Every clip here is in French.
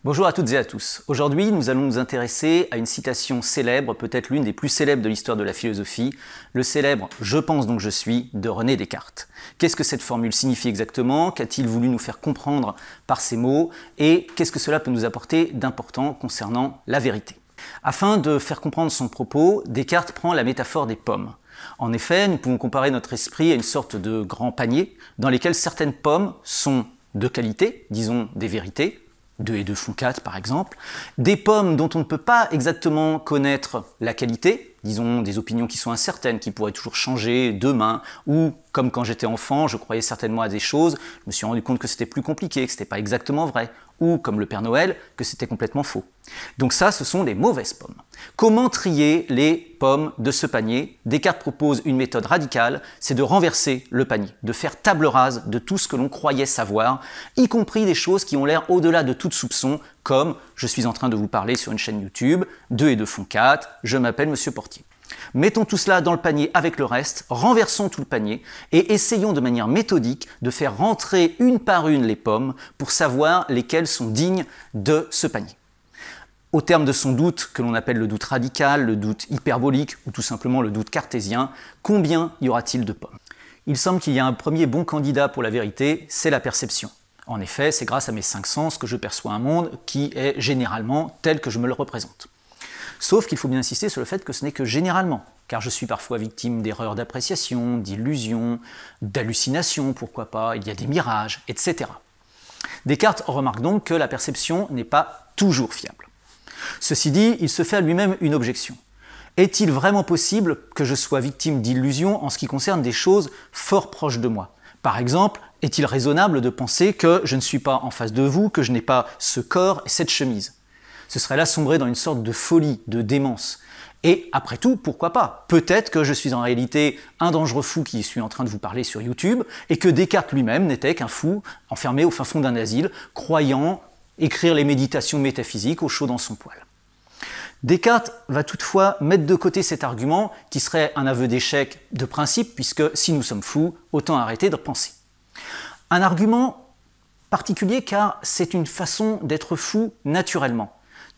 Bonjour à toutes et à tous. Aujourd'hui, nous allons nous intéresser à une citation célèbre, peut-être l'une des plus célèbres de l'histoire de la philosophie, le célèbre « Je pense donc je suis » de René Descartes. Qu'est-ce que cette formule signifie exactement? Qu'a-t-il voulu nous faire comprendre par ces mots? Et qu'est-ce que cela peut nous apporter d'important concernant la vérité? Afin de faire comprendre son propos, Descartes prend la métaphore des pommes. En effet, nous pouvons comparer notre esprit à une sorte de grand panier dans lequel certaines pommes sont de qualité, disons des vérités, 2 et 2 font 4 par exemple, des pommes dont on ne peut pas exactement connaître la qualité, disons des opinions qui sont incertaines, qui pourraient toujours changer demain, ou comme quand j'étais enfant, je croyais certainement à des choses, je me suis rendu compte que c'était plus compliqué, que c'était pas exactement vrai, ou comme le Père Noël, que c'était complètement faux. Donc ça, ce sont les mauvaises pommes. Comment trier les pommes de ce panier? Descartes propose une méthode radicale, c'est de renverser le panier, de faire table rase de tout ce que l'on croyait savoir, y compris des choses qui ont l'air au-delà de toute soupçon, comme je suis en train de vous parler sur une chaîne YouTube, 2 et 2 font 4, je m'appelle Monsieur Portier. Mettons tout cela dans le panier avec le reste, renversons tout le panier et essayons de manière méthodique de faire rentrer une par une les pommes pour savoir lesquelles sont dignes de ce panier. Au terme de son doute, que l'on appelle le doute radical, le doute hyperbolique ou tout simplement le doute cartésien, combien y aura-t-il de pommes? Il semble qu'il y a un premier bon candidat pour la vérité, c'est la perception. En effet, c'est grâce à mes 5 sens que je perçois un monde qui est généralement tel que je me le représente. Sauf qu'il faut bien insister sur le fait que ce n'est que généralement, car je suis parfois victime d'erreurs d'appréciation, d'illusions, d'hallucinations, pourquoi pas, il y a des mirages, etc. Descartes remarque donc que la perception n'est pas toujours fiable. Ceci dit, il se fait à lui-même une objection. Est-il vraiment possible que je sois victime d'illusions en ce qui concerne des choses fort proches de moi? Par exemple, est-il raisonnable de penser que je ne suis pas en face de vous, que je n'ai pas ce corps et cette chemise? Ce serait là sombrer dans une sorte de folie, de démence. Et après tout, pourquoi pas? Peut-être que je suis en réalité un dangereux fou qui suis en train de vous parler sur YouTube, et que Descartes lui-même n'était qu'un fou enfermé au fin fond d'un asile, croyant écrire les méditations métaphysiques au chaud dans son poêle. Descartes va toutefois mettre de côté cet argument qui serait un aveu d'échec de principe, puisque si nous sommes fous, autant arrêter de penser. Un argument particulier car c'est une façon d'être fou naturellement.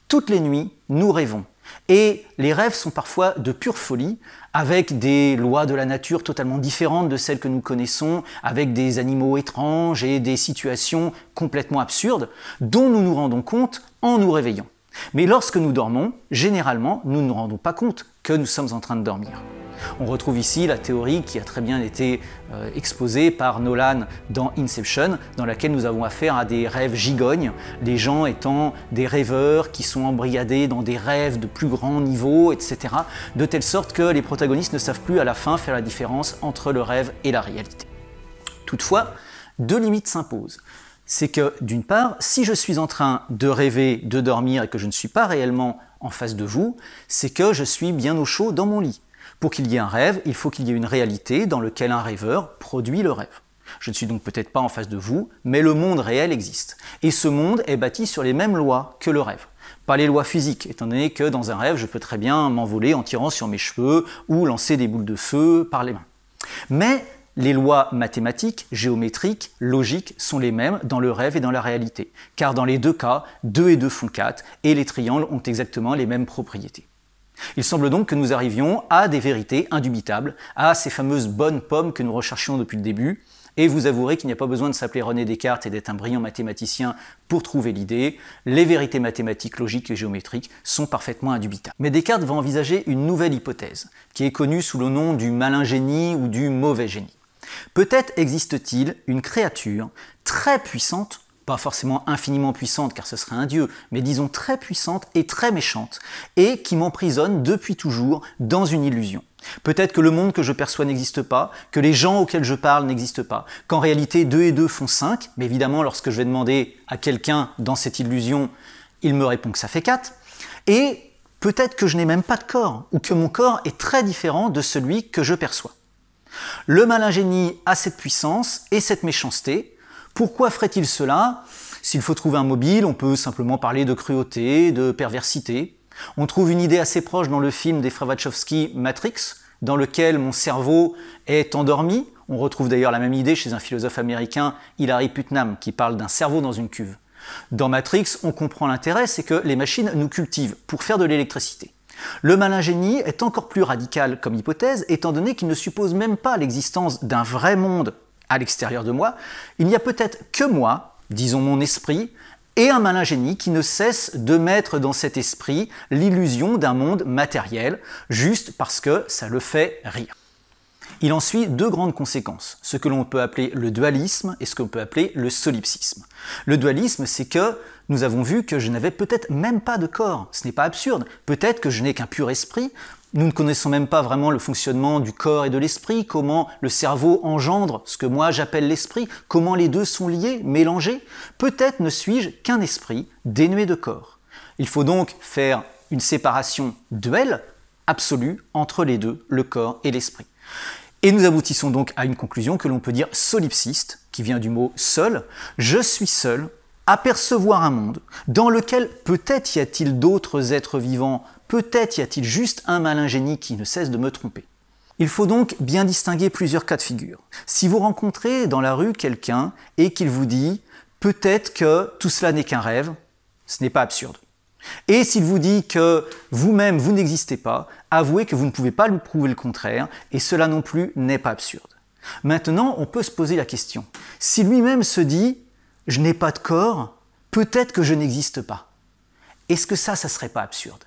Toutes les nuits, nous rêvons. Et les rêves sont parfois de pure folie, avec des lois de la nature totalement différentes de celles que nous connaissons, avec des animaux étranges et des situations complètement absurdes, dont nous nous rendons compte en nous réveillant. Mais lorsque nous dormons, généralement, nous ne nous rendons pas compte que nous sommes en train de dormir. On retrouve ici la théorie qui a très bien été exposée par Nolan dans Inception, dans laquelle nous avons affaire à des rêves gigognes, les gens étant des rêveurs qui sont embrigadés dans des rêves de plus grand niveau, etc., de telle sorte que les protagonistes ne savent plus à la fin faire la différence entre le rêve et la réalité. Toutefois, 2 limites s'imposent. C'est que, d'une part, si je suis en train de rêver, de dormir et que je ne suis pas réellement en face de vous, c'est que je suis bien au chaud dans mon lit. Pour qu'il y ait un rêve, il faut qu'il y ait une réalité dans laquelle un rêveur produit le rêve. Je ne suis donc peut-être pas en face de vous, mais le monde réel existe. Et ce monde est bâti sur les mêmes lois que le rêve. Pas les lois physiques, étant donné que dans un rêve, je peux très bien m'envoler en tirant sur mes cheveux ou lancer des boules de feu par les mains. Mais les lois mathématiques, géométriques, logiques sont les mêmes dans le rêve et dans la réalité. Car dans les 2 cas, 2 et 2 font 4 et les triangles ont exactement les mêmes propriétés. Il semble donc que nous arrivions à des vérités indubitables, à ces fameuses bonnes pommes que nous recherchions depuis le début, et vous avouerez qu'il n'y a pas besoin de s'appeler René Descartes et d'être un brillant mathématicien pour trouver l'idée, les vérités mathématiques, logiques et géométriques sont parfaitement indubitables. Mais Descartes va envisager une nouvelle hypothèse, qui est connue sous le nom du malin génie ou du mauvais génie. Peut-être existe-t-il une créature très puissante, pas forcément infiniment puissante car ce serait un dieu, mais disons très puissante et très méchante, et qui m'emprisonne depuis toujours dans une illusion. Peut-être que le monde que je perçois n'existe pas, que les gens auxquels je parle n'existent pas, qu'en réalité 2 et 2 font 5, mais évidemment lorsque je vais demander à quelqu'un dans cette illusion, il me répond que ça fait 4, et peut-être que je n'ai même pas de corps, ou que mon corps est très différent de celui que je perçois. Le malin génie a cette puissance et cette méchanceté. Pourquoi ferait-il cela? S'il faut trouver un mobile, on peut simplement parler de cruauté, de perversité. On trouve une idée assez proche dans le film des frères Wachowski, Matrix, dans lequel mon cerveau est endormi. On retrouve d'ailleurs la même idée chez un philosophe américain, Hilary Putnam, qui parle d'un cerveau dans une cuve. Dans Matrix, on comprend l'intérêt, c'est que les machines nous cultivent pour faire de l'électricité. Le malin génie est encore plus radical comme hypothèse, étant donné qu'il ne suppose même pas l'existence d'un vrai monde à l'extérieur de moi. Il n'y a peut-être que moi, disons mon esprit, et un malin génie qui ne cesse de mettre dans cet esprit l'illusion d'un monde matériel, juste parce que ça le fait rire. Il en suit deux grandes conséquences, ce que l'on peut appeler le dualisme et ce que l'on peut appeler le solipsisme. Le dualisme, c'est que nous avons vu que je n'avais peut-être même pas de corps. Ce n'est pas absurde. Peut-être que je n'ai qu'un pur esprit. Nous ne connaissons même pas vraiment le fonctionnement du corps et de l'esprit, comment le cerveau engendre ce que moi j'appelle l'esprit, comment les deux sont liés, mélangés. Peut-être ne suis-je qu'un esprit dénué de corps. Il faut donc faire une séparation duelle, absolue, entre les deux, le corps et l'esprit. Et nous aboutissons donc à une conclusion que l'on peut dire solipsiste, qui vient du mot seul. Je suis seul à percevoir un monde dans lequel peut-être y a-t-il d'autres êtres vivants, peut-être y a-t-il juste un malin génie qui ne cesse de me tromper. Il faut donc bien distinguer plusieurs cas de figure. Si vous rencontrez dans la rue quelqu'un et qu'il vous dit « peut-être que tout cela n'est qu'un rêve », ce n'est pas absurde. Et s'il vous dit que vous-même vous n'existez pas, avouez que vous ne pouvez pas lui prouver le contraire, et cela non plus n'est pas absurde. Maintenant, on peut se poser la question. Si lui-même se dit « je n'ai pas de corps, peut-être que je n'existe pas », est-ce que ça serait pas absurde?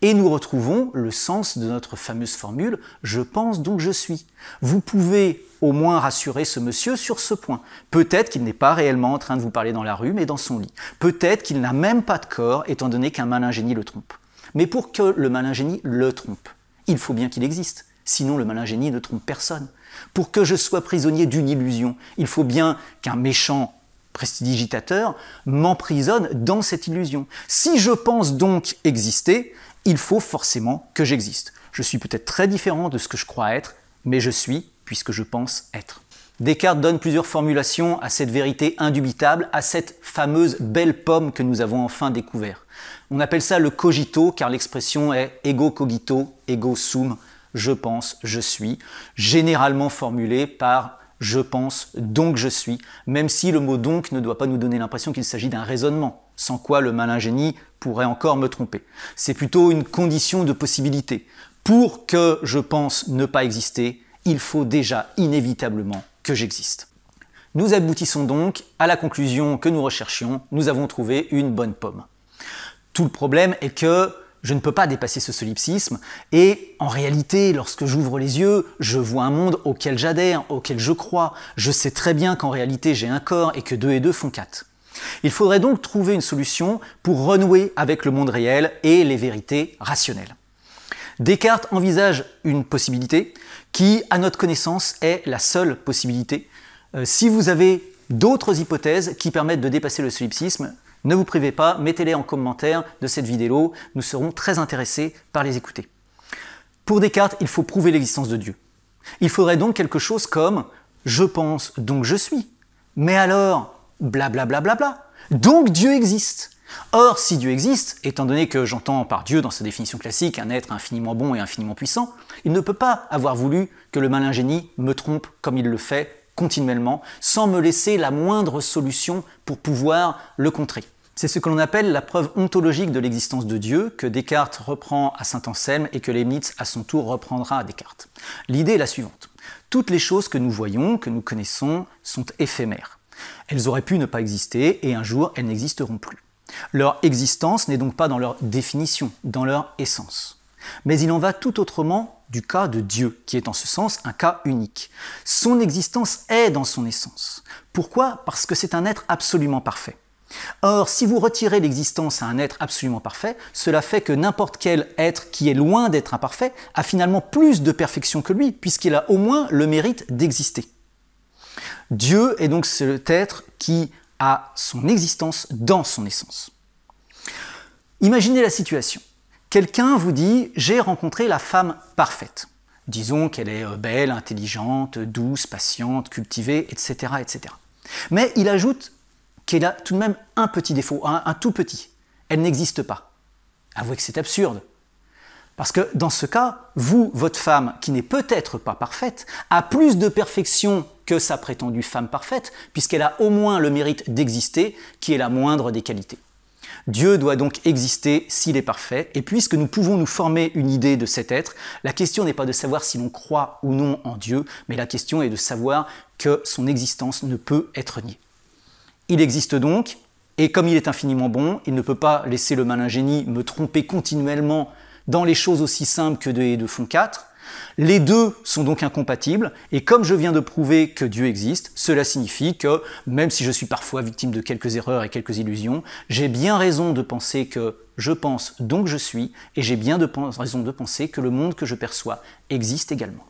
Et nous retrouvons le sens de notre fameuse formule « je pense donc je suis ». Vous pouvez au moins rassurer ce monsieur sur ce point. Peut-être qu'il n'est pas réellement en train de vous parler dans la rue, mais dans son lit. Peut-être qu'il n'a même pas de corps, étant donné qu'un malin génie le trompe. Mais pour que le malin génie le trompe, il faut bien qu'il existe. Sinon, le malin génie ne trompe personne. Pour que je sois prisonnier d'une illusion, il faut bien qu'un méchant prestidigitateur m'emprisonne dans cette illusion. Si je pense donc exister, il faut forcément que j'existe. Je suis peut-être très différent de ce que je crois être, mais je suis puisque je pense être. Descartes donne plusieurs formulations à cette vérité indubitable, à cette fameuse belle pomme que nous avons enfin découvert. On appelle ça le cogito, car l'expression est ego cogito, ego sum, je pense, je suis, généralement formulée par je pense, donc je suis, même si le mot donc ne doit pas nous donner l'impression qu'il s'agit d'un raisonnement, sans quoi le malin génie pourrait encore me tromper. C'est plutôt une condition de possibilité. Pour que je pense ne pas exister, il faut déjà inévitablement que j'existe. Nous aboutissons donc à la conclusion que nous recherchions, nous avons trouvé une bonne pomme. Tout le problème est que je ne peux pas dépasser ce solipsisme et en réalité, lorsque j'ouvre les yeux, je vois un monde auquel j'adhère, auquel je crois. Je sais très bien qu'en réalité j'ai un corps et que 2 et 2 font 4. Il faudrait donc trouver une solution pour renouer avec le monde réel et les vérités rationnelles. Descartes envisage une possibilité qui, à notre connaissance, est la seule possibilité. Si vous avez d'autres hypothèses qui permettent de dépasser le solipsisme, ne vous privez pas, mettez-les en commentaire de cette vidéo, nous serons très intéressés par les écouter. Pour Descartes, il faut prouver l'existence de Dieu. Il faudrait donc quelque chose comme « je pense, donc je suis ». Mais alors, blablabla, donc Dieu existe. Or, si Dieu existe, étant donné que j'entends par Dieu dans sa définition classique un être infiniment bon et infiniment puissant, il ne peut pas avoir voulu que le malin génie me trompe comme il le fait continuellement, sans me laisser la moindre solution pour pouvoir le contrer. C'est ce que l'on appelle la preuve ontologique de l'existence de Dieu, que Descartes reprend à Saint-Anselme et que Leibniz à son tour reprendra à Descartes. L'idée est la suivante. Toutes les choses que nous voyons, que nous connaissons, sont éphémères. Elles auraient pu ne pas exister et un jour elles n'existeront plus. Leur existence n'est donc pas dans leur définition, dans leur essence. Mais il en va tout autrement du cas de Dieu, qui est en ce sens un cas unique. Son existence est dans son essence. Pourquoi? Parce que c'est un être absolument parfait. Or, si vous retirez l'existence à un être absolument parfait, cela fait que n'importe quel être qui est loin d'être imparfait a finalement plus de perfection que lui, puisqu'il a au moins le mérite d'exister. Dieu est donc cet être qui a son existence dans son essence. Imaginez la situation. Quelqu'un vous dit « j'ai rencontré la femme parfaite ». Disons qu'elle est belle, intelligente, douce, patiente, cultivée, etc., etc. Mais il ajoute qu'elle a tout de même un petit défaut, un tout petit. Elle n'existe pas. Avouez que c'est absurde. Parce que dans ce cas, vous, votre femme, qui n'est peut-être pas parfaite, a plus de perfection que sa prétendue femme parfaite, puisqu'elle a au moins le mérite d'exister, qui est la moindre des qualités. Dieu doit donc exister s'il est parfait, et puisque nous pouvons nous former une idée de cet être, la question n'est pas de savoir si l'on croit ou non en Dieu, mais la question est de savoir que son existence ne peut être niée. Il existe donc, et comme il est infiniment bon, il ne peut pas laisser le malin génie me tromper continuellement dans les choses aussi simples que 2 et 2 font 4. Les deux sont donc incompatibles, et comme je viens de prouver que Dieu existe, cela signifie que, même si je suis parfois victime de quelques erreurs et quelques illusions, j'ai bien raison de penser que je pense donc je suis, et j'ai bien raison de penser que le monde que je perçois existe également.